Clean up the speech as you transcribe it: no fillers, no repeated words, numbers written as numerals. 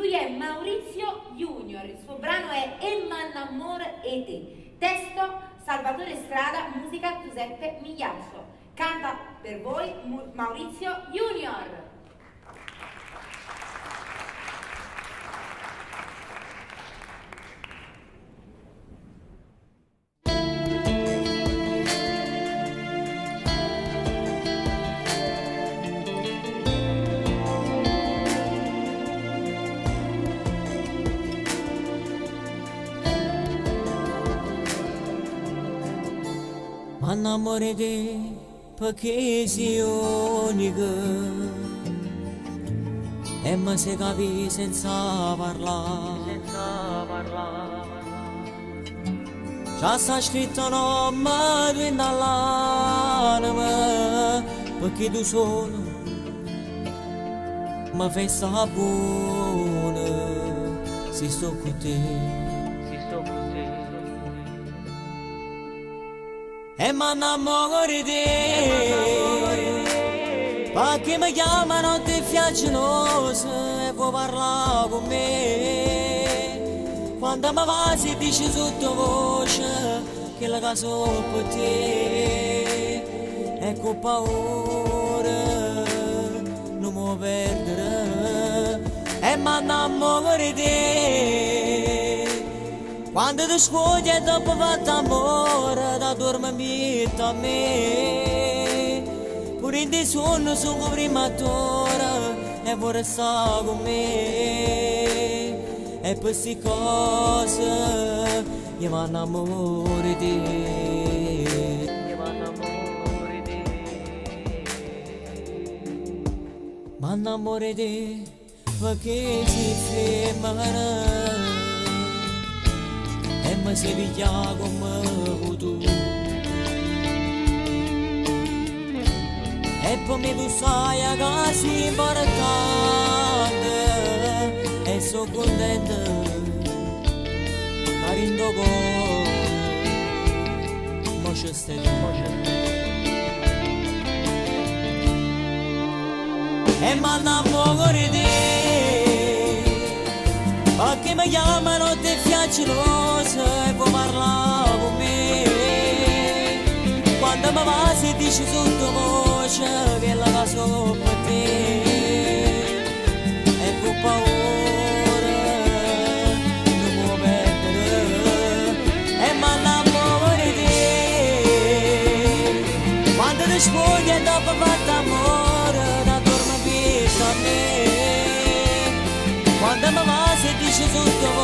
Lui è Maurizio Junior, il suo brano è E m'annamore e te. Testo Salvatore Strada, musica Giuseppe Migliaccio. Canta per voi Maurizio Junior. M'annamore te perché sei unica e mi si capi senza parlare. Già sta scritto nome tu dall'anima perché tu solo mi fai sta buona se sto con te. E m'annamore di te, perché mi chiamano te fiaccinosa e vuoi parlare con me. Quando mi va si dice sottovoce che la caso per te. E con paura non mi perdere. E m'annamore di te. Quando ti scogli e dopo fatto amore, da dormire a me. Pure in dei sonno sono prima d'ora e vorrei stare con me. E per queste cose io mi innamoro di te. Mi innamoro di te perché si femmina. E mi si piglia come tu. E poi tu sai che sei importante e sono contenta che rindo con mo c'è stai tu. E mi innamoro di te perché mi chiamano te fiaccinosa e puoi parlare con me. Quando mi va si dice sottovoce che la caso per te. E con paura non può perdere. E mi innamoro di te. Quando ti scogli e dopo fatto amore da dormire a me. Quando mi va si dice sottovoce